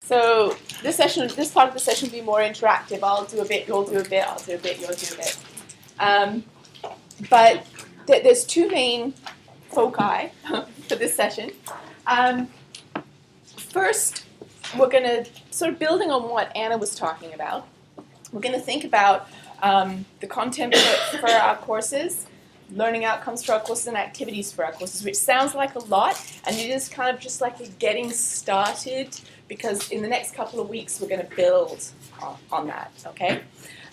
So this part of the session will be more interactive. I'll do a bit, you'll do a bit, I'll do a bit, you'll do a bit. But there's two main foci for this session. First, we're going to, sort of building on what Anna was talking about, we're going to think about the content for our courses, learning outcomes for our courses, and activities for our courses, which sounds like a lot, and it is kind of just like a getting started, because in the next couple of weeks we're going to build on that, okay?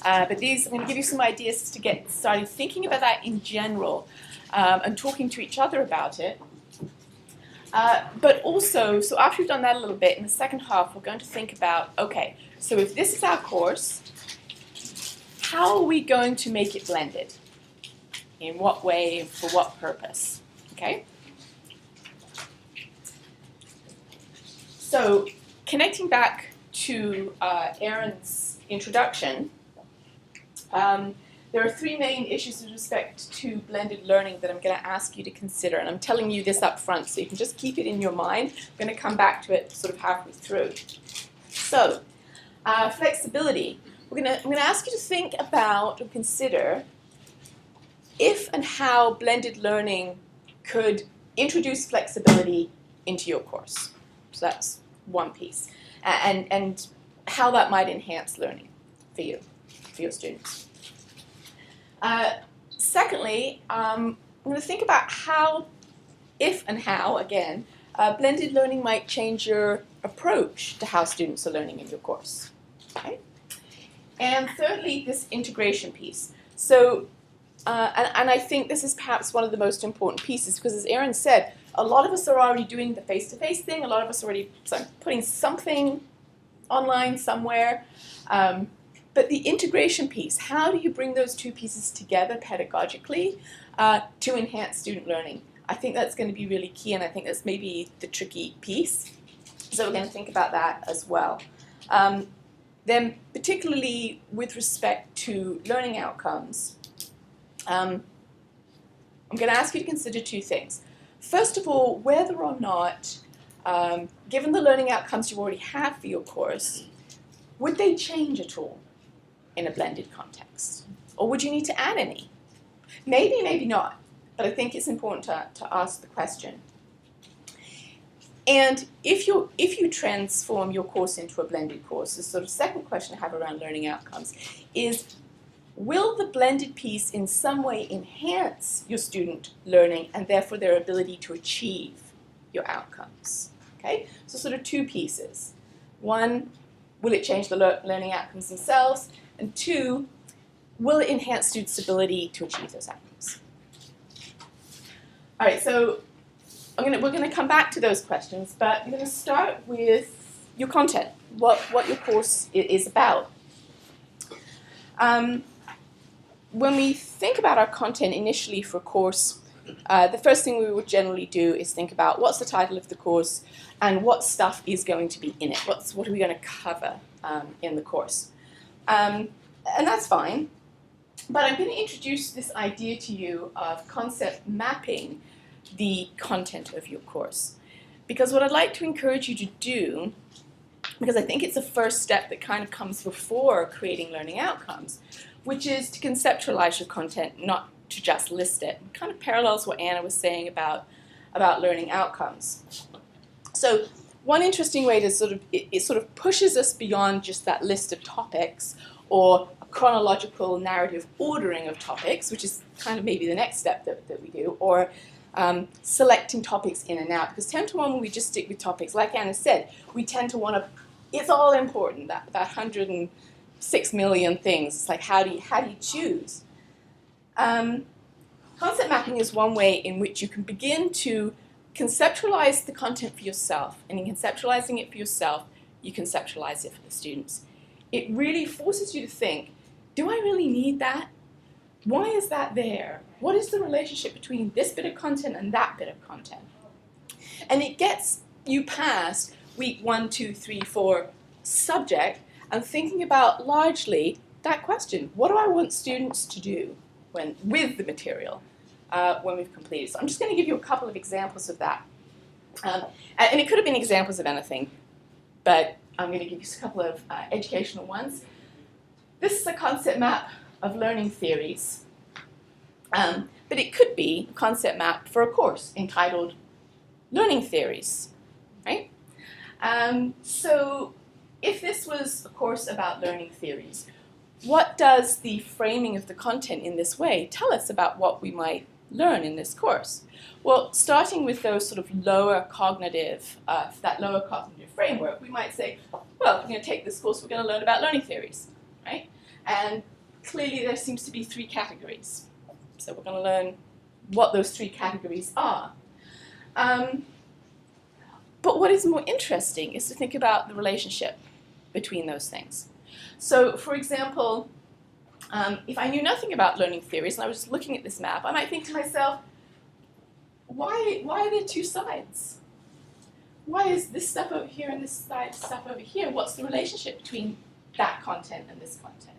But these, I'm going to give you some ideas to get started thinking about that in general and talking to each other about it. But also, so after we've done that a little bit, in the second half we're going to think about, okay, so if this is our course, how are we going to make it blended? In what way, for what purpose, okay? So, connecting back to Erin's introduction, there are three main issues with respect to blended learning that I'm going to ask you to consider, and I'm telling you this up front so you can just keep it in your mind. I'm going to come back to it sort of halfway through. So, flexibility. I'm going to ask you to think about or consider if and how blended learning could introduce flexibility into your course. So that's one piece. And how that might enhance learning for you, for your students. Secondly, I'm going to think about how, if and how, again, blended learning might change your approach to how students are learning in your course. Okay? And thirdly, this integration piece. So, and I think this is perhaps one of the most important pieces, because as Erin said, a lot of us are already doing the face-to-face thing, a lot of us are already putting something online somewhere. But the integration piece, how do you bring those two pieces together pedagogically to enhance student learning? I think that's going to be really key, and I think that's maybe the tricky piece. So we're going to think about that as well. Then particularly with respect to learning outcomes, I'm going to ask you to consider two things. First of all, whether or not, given the learning outcomes you already have for your course, would they change at all in a blended context? Or would you need to add any? Maybe, maybe not, but I think it's important to ask the question. And if you transform your course into a blended course, the sort of second question I have around learning outcomes is, will the blended piece in some way enhance your student learning and therefore their ability to achieve your outcomes? Okay, so sort of two pieces. One, will it change the learning outcomes themselves? And two, will it enhance students' ability to achieve those outcomes? All right, so we're going to come back to those questions, but I'm going to start with your content, what your course is about. When we think about our content initially for a course, the first thing we would generally do is think about what's the title of the course and what stuff is going to be in it. What are we going to cover in the course? And that's fine, but I'm going to introduce this idea to you of concept mapping the content of your course. Because what I'd like to encourage you to do, because I think it's a first step that kind of comes before creating learning outcomes, which is to conceptualize your content, not to just list it. It kind of parallels what Anna was saying about learning outcomes. So one interesting way to it sort of pushes us beyond just that list of topics or a chronological narrative ordering of topics, which is kind of maybe the next step that we do, or selecting topics in and out. Because 10 to 1, when we just stick with topics, like Anna said, we tend to want to, it's all important, that 106 million things. It's like, how do you choose? Concept mapping is one way in which you can begin to conceptualize the content for yourself. And in conceptualizing it for yourself, you conceptualize it for the students. It really forces you to think, do I really need that? Why is that there? What is the relationship between this bit of content and that bit of content? And it gets you past week 1, 2, 3, 4 subject and thinking about largely that question. What do I want students to do with the material when we've completed? So I'm just going to give you a couple of examples of that. And it could have been examples of anything, but I'm going to give you a couple of educational ones. This is a concept map of learning theories, but it could be a concept map for a course entitled Learning Theories, right? So if this was a course about learning theories, what does the framing of the content in this way tell us about what we might learn in this course? Well, starting with those sort of lower cognitive, that lower cognitive framework, we might say, well, if we're going to take this course, we're going to learn about learning theories, right? And clearly there seems to be three categories. So we're going to learn what those three categories are. But what is more interesting is to think about the relationship between those things. So, for example, if I knew nothing about learning theories and I was looking at this map, I might think to myself, why are there two sides? Why is this stuff over here and this stuff over here? What's the relationship between that content and this content?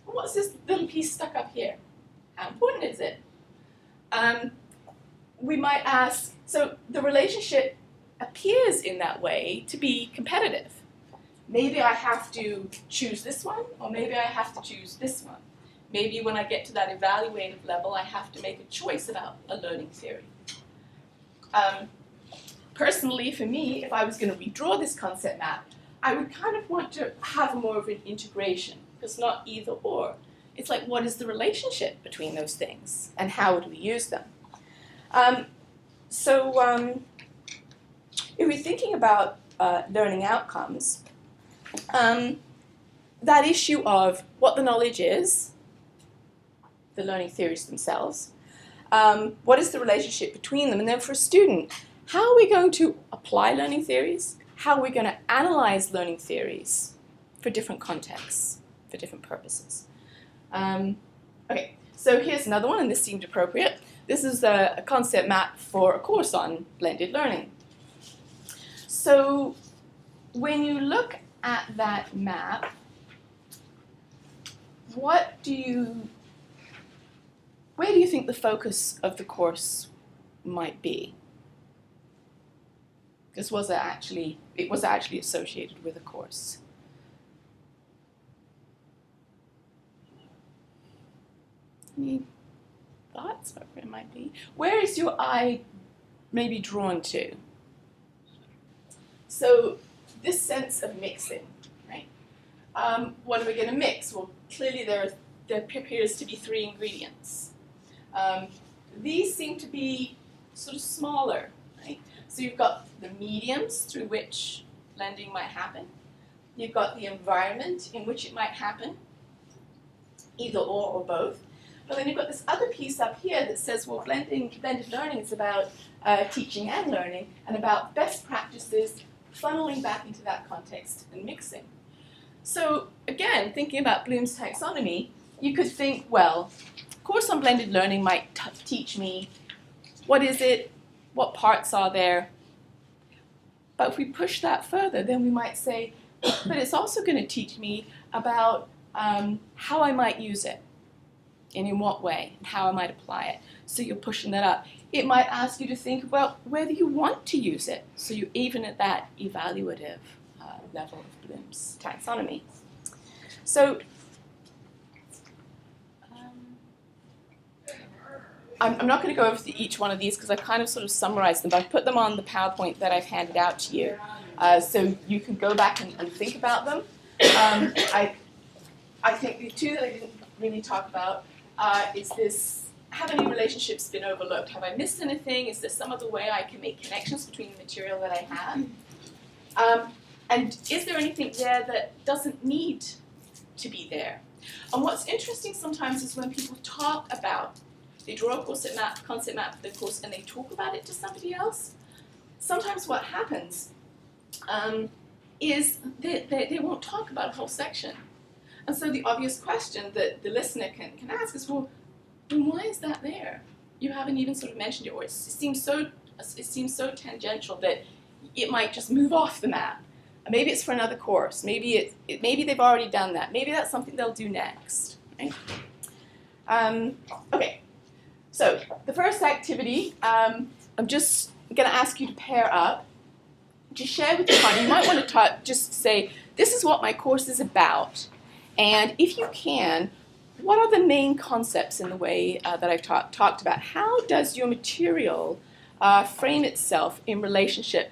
And what's this little piece stuck up here? How important is it? We might ask, so the relationship appears in that way to be competitive. Maybe I have to choose this one, or maybe I have to choose this one. Maybe when I get to that evaluative level, I have to make a choice about a learning theory. Personally, for me, if I was going to redraw this concept map, I would kind of want to have more of an integration. It's not either or. It's like, what is the relationship between those things, and how do we use them? If we're thinking about learning outcomes, that issue of what the knowledge is, the learning theories themselves, what is the relationship between them, and then for a student, how are we going to apply learning theories? How are we going to analyze learning theories for different contexts, for different purposes? Okay, so here's another one, and this seemed appropriate. This is a concept map for a course on blended learning. So when you look at that map, where do you think the focus of the course might be? It was actually associated with a course. Any thoughts of where it might be? Where is your eye maybe drawn to? So this sense of mixing, right? What are we going to mix? Well, clearly there appears to be three ingredients. These seem to be sort of smaller, right? So you've got the mediums through which blending might happen. You've got the environment in which it might happen, either or both. But then you've got this other piece up here that says, well, blended learning is about teaching and learning, and about best practices funneling back into that context and mixing. So again, thinking about Bloom's taxonomy, you could think, well, a course on blended learning might teach me what is it, what parts are there. But if we push that further, then we might say, but it's also going to teach me about how I might use it, and in what way, and how I might apply it. So you're pushing that up. It might ask you to think about whether you want to use it. So you're even at that evaluative level of Bloom's taxonomy. So I'm not going to go over each one of these because I kind of sort of summarized them, but I've put them on the PowerPoint that I've handed out to you. So you can go back and think about them. I think the two that I didn't really talk about is this: have any relationships been overlooked? Have I missed anything? Is there some other way I can make connections between the material that I have? And is there anything there that doesn't need to be there? And what's interesting sometimes is when people talk about, they draw a concept map for the course and they talk about it to somebody else, sometimes what happens is they won't talk about a whole section. And so the obvious question that the listener can ask is, well, why is that there? You haven't even sort of mentioned it, or it seems so tangential that it might just move off the map. Maybe it's for another course. Maybe maybe they've already done that. Maybe that's something they'll do next. Right? Okay. So the first activity, I'm just going to ask you to pair up. to share with your partner, you might want to just say, this is what my course is about, and if you can, what are the main concepts in the way that I've talked about? How does your material frame itself in relationship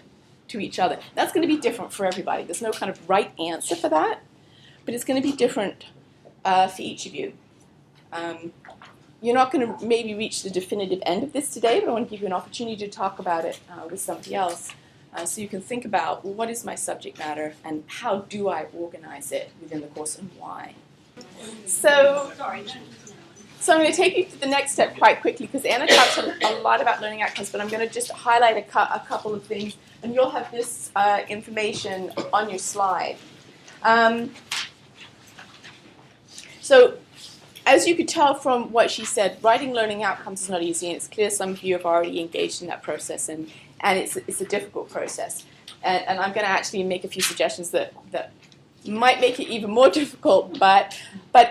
to each other? That's going to be different for everybody. There's no kind of right answer for that, but it's going to be different for each of you. You're not going to maybe reach the definitive end of this today, but I want to give you an opportunity to talk about it with somebody else so you can think about, well, what is my subject matter and how do I organize it within the course and why? So I'm going to take you to the next step quite quickly because Anna talked a lot about learning outcomes, but I'm going to just highlight a couple of things, and you'll have this information on your slide. So as you could tell from what she said, writing learning outcomes is not easy, and it's clear some of you have already engaged in that process, and it's a difficult process. And I'm going to actually make a few suggestions that might make it even more difficult, but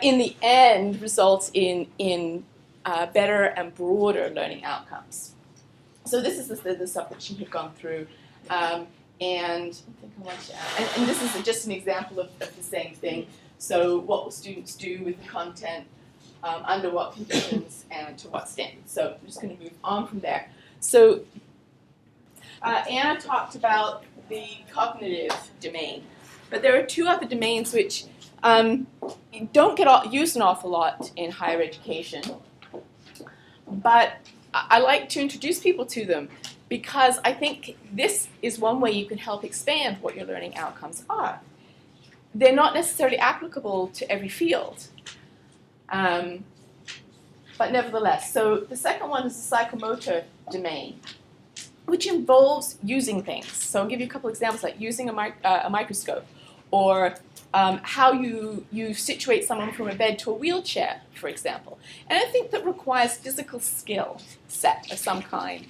in the end results in better and broader learning outcomes. So this is the stuff that she had gone through, and I think I want to add, and this is just an example of the same thing. So what will students do with the content, under what conditions, and to what standards? So I'm just going to move on from there. So Anna talked about the cognitive domain. But there are two other domains which don't get used an awful lot in higher education. But I like to introduce people to them because I think this is one way you can help expand what your learning outcomes are. They're not necessarily applicable to every field, but nevertheless. So the second one is the psychomotor domain, which involves using things. So I'll give you a couple examples, like using a microscope, or how you situate someone from a bed to a wheelchair, for example. And I think that requires physical skill set of some kind.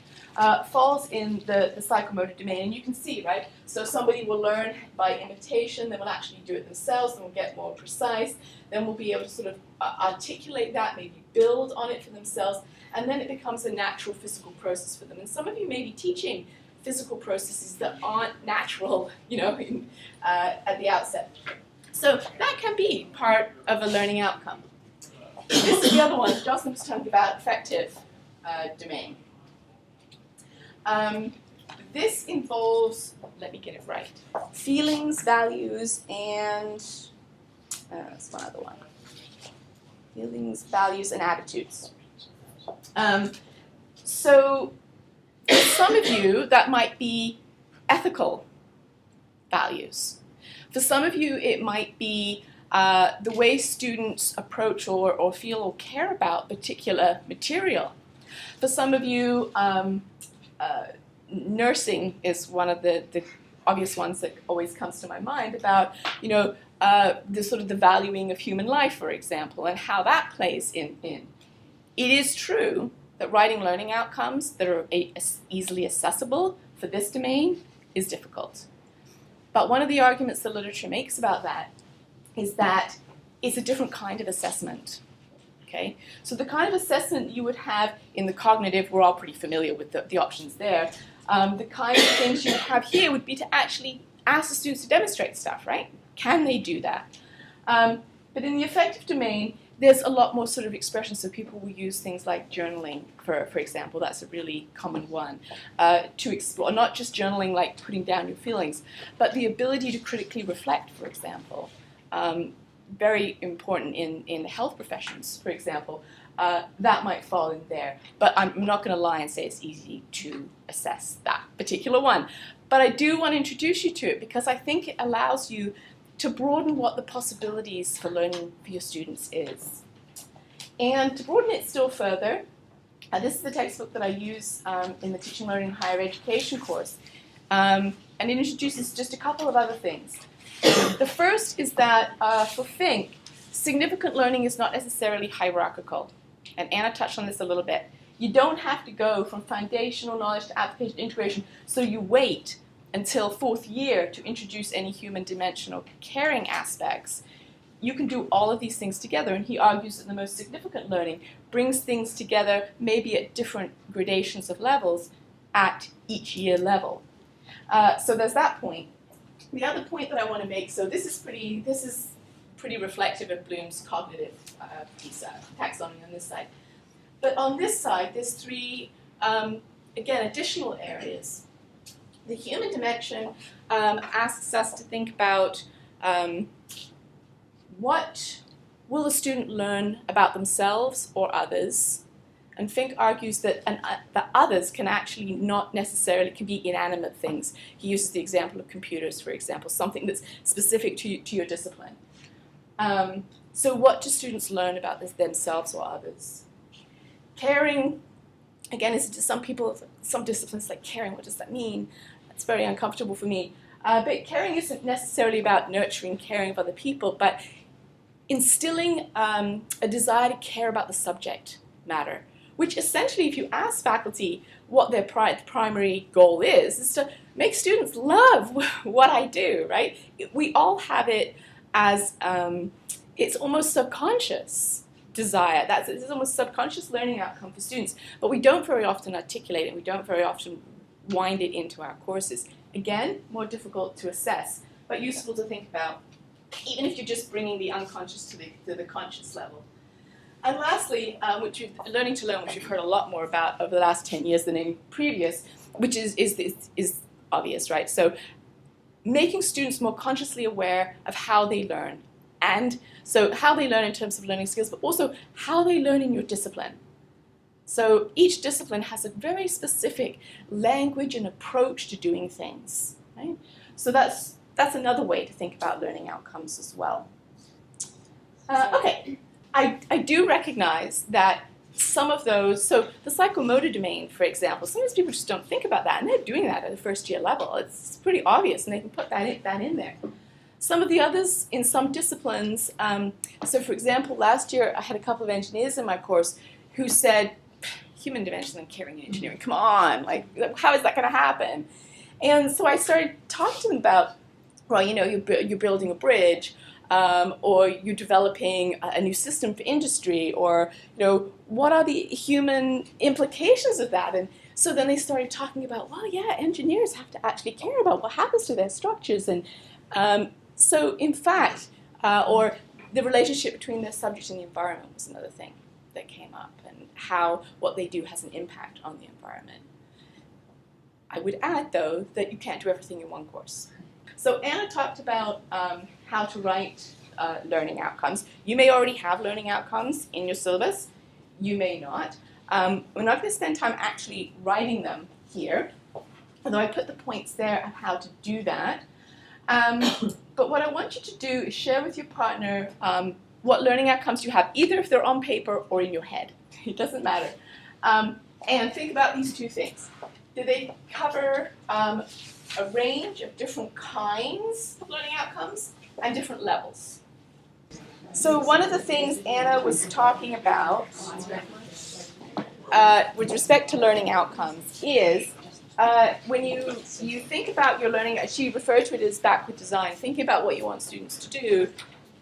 Falls in the psychomotor domain, and you can see, right? So somebody will learn by imitation, then will actually do it themselves, then will get more precise, then will be able to sort of articulate that, maybe build on it for themselves, and then it becomes a natural physical process for them. And some of you may be teaching physical processes that aren't natural, at the outset. So that can be part of a learning outcome. This is the other one. Jocelyn was talking about affective domain. This involves, let me get it right, feelings, values, and that's one other one. Feelings, values, and attitudes. So for some of you, that might be ethical values. For some of you, it might be the way students approach or feel or care about particular material. For some of you, nursing is one of the obvious ones that always comes to my mind about, the sort of the valuing of human life, for example, and how that plays in. It is true that writing learning outcomes that are easily accessible for this domain is difficult. But one of the arguments the literature makes about that is that it's a different kind of assessment. Okay? So the kind of assessment you would have in the cognitive, we're all pretty familiar with the options there. The kind of things you would have here would be to actually ask the students to demonstrate stuff, right? Can they do that? But in the affective domain, there's a lot more sort of expression, so people will use things like journaling, for example. That's a really common one, to explore, not just journaling like putting down your feelings, but the ability to critically reflect, for example. Very important in health professions, for example. That might fall in there. But I'm not going to lie and say it's easy to assess that particular one. But I do want to introduce you to it because I think it allows you to broaden what the possibilities for learning for your students is. And to broaden it still further, this is the textbook that I use in the Teaching, Learning, and Higher Education course. And it introduces just a couple of other things. The first is that for Fink, significant learning is not necessarily hierarchical. And Anna touched on this a little bit. You don't have to go from foundational knowledge to application integration, so you wait until fourth year to introduce any human dimensional caring aspects. You can do all of these things together, and he argues that the most significant learning brings things together maybe at different gradations of levels at each year level. So there's that point. The other point that I want to make, so this is pretty reflective of Bloom's cognitive piece, taxonomy on this side. But on this side, there's three, again, additional areas. The human dimension asks us to think about what will a student learn about themselves or others? And Fink argues that that others can actually not necessarily, can be inanimate things. He uses the example of computers, for example, something that's specific to your discipline. So what do students learn about themselves or others? Caring, again, is to some people, some disciplines like caring, what does that mean? It's very uncomfortable for me. But caring isn't necessarily about nurturing, caring of other people, but instilling a desire to care about the subject matter, which essentially, if you ask faculty what their primary goal is to make students love what I do, right? We all have it as, it's almost subconscious desire. It's almost subconscious learning outcome for students, but we don't very often articulate it. We don't very often wind it into our courses. Again, more difficult to assess, but useful to think about, even if you're just bringing the unconscious to the conscious level. And lastly, learning to learn, which we've heard a lot more about over the last 10 years than any previous, which is obvious, right? So making students more consciously aware of how they learn. And so how they learn in terms of learning skills, but also how they learn in your discipline. So each discipline has a very specific language and approach to doing things, right? So that's another way to think about learning outcomes as well. Okay. I do recognize that some of those, so the psychomotor domain, for example, sometimes people just don't think about that, and they're doing that at the first year level. It's pretty obvious, and they can put that in there. Some of the others in some disciplines, so for example, last year I had a couple of engineers in my course who said, human dimension and caring engineering, come on, like, how is that going to happen? And so I started talking to them about, well, you know, you're building a bridge, or you're developing a new system for industry, or, you know, what are the human implications of that? And so then they started talking about, well, yeah, engineers have to actually care about what happens to their structures. And so, in fact, or the relationship between the subject and the environment was another thing that came up, and how what they do has an impact on the environment. I would add, though, that you can't do everything in one course. So Anna talked about how to write learning outcomes. You may already have learning outcomes in your syllabus. You may not. We're not going to spend time actually writing them here, although I put the points there of how to do that. But what I want you to do is share with your partner what learning outcomes you have, either if they're on paper or in your head. It doesn't matter. And think about these two things. Do they cover a range of different kinds of learning outcomes and different levels? So one of the things Anna was talking about with respect to learning outcomes is when you think about your learning, she referred to it as backward design, thinking about what you want students to do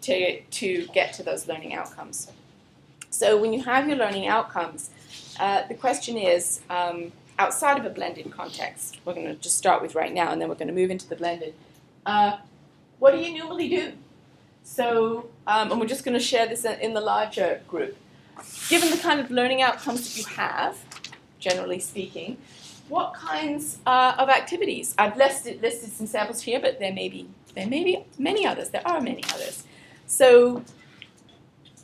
to get to those learning outcomes. So when you have your learning outcomes, the question is, outside of a blended context, we're going to just start with right now, and then we're going to move into the blended. What do you normally do? So, and we're just going to share this in the larger group. Given the kind of learning outcomes that you have, generally speaking, what kinds of activities? I've listed some samples here, but there may be many others. There are many others. So,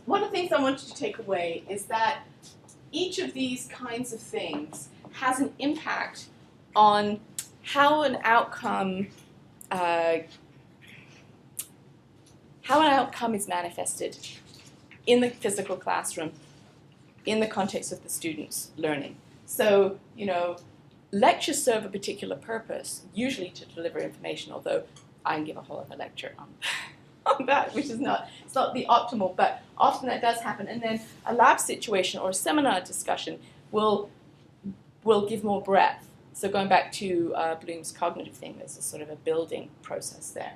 one of the things I want you to take away is that each of these kinds of things has an impact on how an outcome is manifested in the physical classroom, in the context of the student's learning. So, you know, lectures serve a particular purpose, usually to deliver information, although I can give a whole other lecture on that, which is not the optimal, but often that does happen. And then a lab situation or a seminar discussion will give more breadth. So going back to Bloom's cognitive thing, there's a sort of a building process there.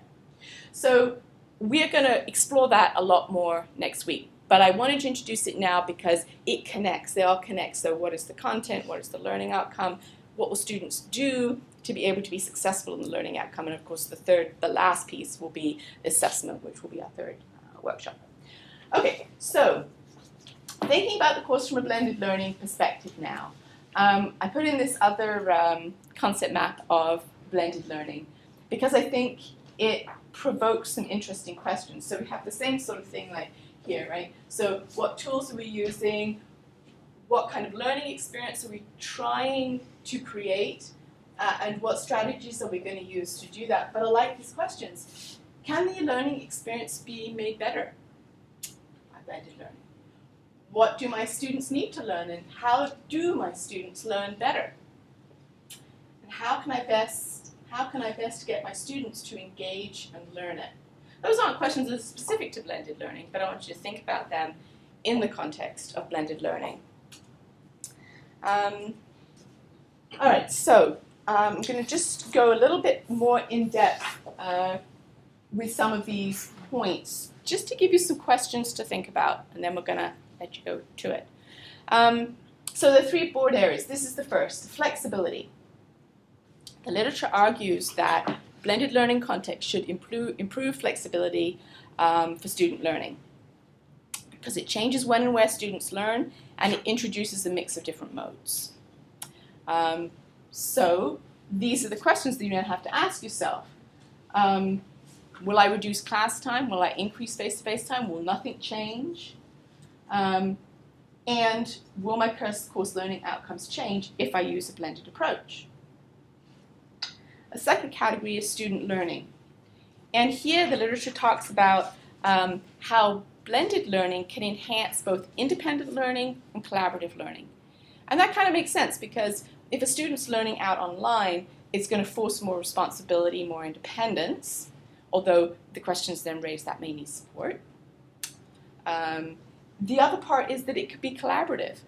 So we're going to explore that a lot more next week. But I wanted to introduce it now because it connects. They all connect. So what is the content? What is the learning outcome? What will students do to be able to be successful in the learning outcome. And of course, the last piece will be assessment, which will be our third workshop. Okay, so thinking about the course from a blended learning perspective now, I put in this other concept map of blended learning because I think it provokes some interesting questions. So we have the same sort of thing like here, right? So what tools are we using? What kind of learning experience are we trying to create? And what strategies are we going to use to do that? But I like these questions. Can the learning experience be made better by blended learning? What do my students need to learn, and how do my students learn better? And how can I best get my students to engage and learn it? Those aren't questions that are specific to blended learning, but I want you to think about them in the context of blended learning. All right, so I'm going to just go a little bit more in depth with some of these points, just to give you some questions to think about, and then we're going to let you go to it. So the three board areas. This is the first, flexibility. The literature argues that blended learning context should improve flexibility for student learning because it changes when and where students learn, and it introduces a mix of different modes. So these are the questions that you now have to ask yourself. Will I reduce class time? Will I increase face-to-face time? Will nothing change? And will my course learning outcomes change if I use a blended approach? A second category is student learning. And here the literature talks about how blended learning can enhance both independent learning and collaborative learning. And that kind of makes sense because if a student's learning out online, it's going to force more responsibility, more independence, although the questions then raise that may need support. The other part is that it could be collaborative,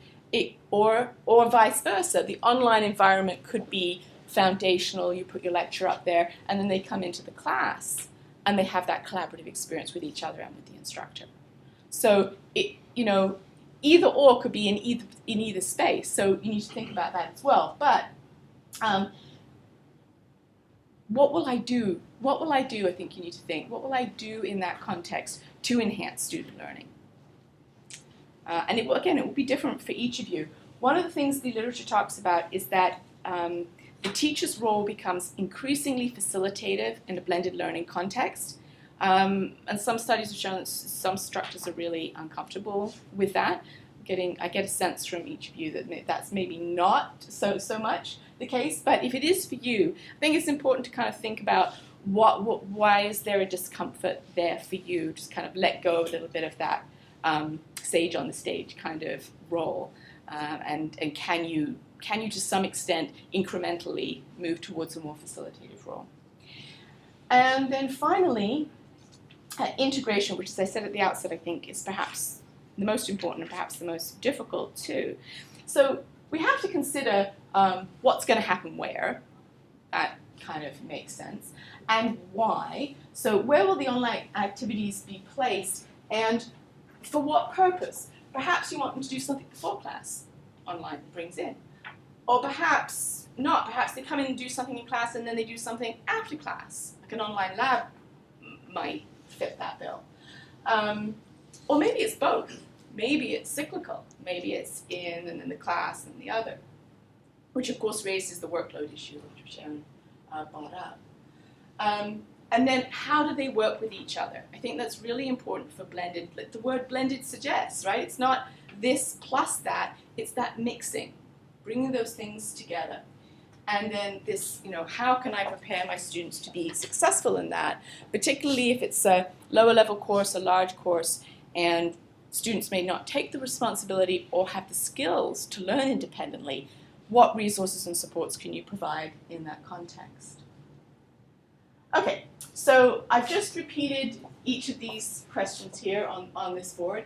or vice versa. The online environment could be foundational. You put your lecture up there, and then they come into the class, and they have that collaborative experience with each other and with the instructor. So either or could be in either space. So you need to think about that as well. But what will I do? What will I do? I think you need to think. What will I do in that context to enhance student learning? And it will be different for each of you. One of the things the literature talks about is that the teacher's role becomes increasingly facilitative in a blended learning context. And some studies have shown that some instructors are really uncomfortable with that. I get a sense from each of you that that's maybe not so much the case. But if it is for you, I think it's important to kind of think about why is there a discomfort there for you? Just kind of let go a little bit of that sage on the stage kind of role, and can you to some extent incrementally move towards a more facilitative role? And then finally, integration, which, as I said at the outset, I think is perhaps the most important and perhaps the most difficult too. So we have to consider what's going to happen where. That kind of makes sense. And why. So where will the online activities be placed, and for what purpose? Perhaps you want them to do something before class, online brings in. Or perhaps not. Perhaps they come in and do something in class and then they do something after class. Like an online lab might fit that bill. Or maybe it's both. Maybe it's cyclical. Maybe it's in and then the class and the other. Which of course raises the workload issue, which Sharon brought up. And then how do they work with each other? I think that's really important for blended. The word blended suggests, right? It's not this plus that, it's that mixing, bringing those things together. And then this, how can I prepare my students to be successful in that, particularly if it's a lower level course, a large course, and students may not take the responsibility or have the skills to learn independently. What resources and supports can you provide in that context? Okay, so I've just repeated each of these questions here on this board.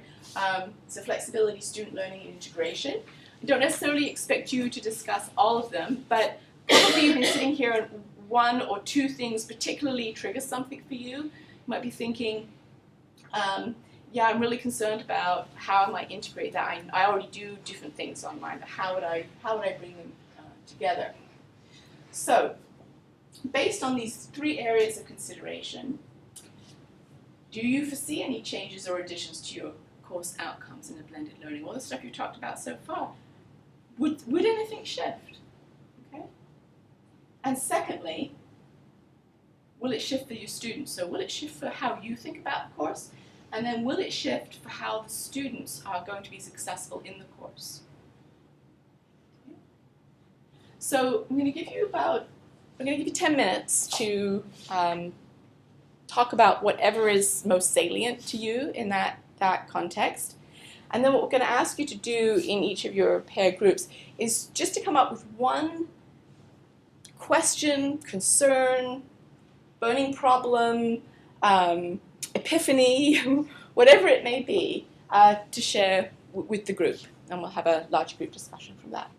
So flexibility, student learning, and integration. I don't necessarily expect you to discuss all of them, but probably you've been sitting here and one or two things particularly trigger something for you. You might be thinking, yeah, I'm really concerned about how I might integrate that. I already do different things online, but how would I bring them together? So based on these three areas of consideration, do you foresee any changes or additions to your course outcomes in the blended learning? All the stuff you talked about so far, would anything shift? Okay. And secondly, will it shift for your students? So will it shift for how you think about the course? And then will it shift for how the students are going to be successful in the course? Okay. So I'm going to give you 10 minutes to talk about whatever is most salient to you in that context. And then what we're going to ask you to do in each of your pair groups is just to come up with one question, concern, burning problem, epiphany, whatever it may be, to share with the group. And we'll have a large group discussion from that.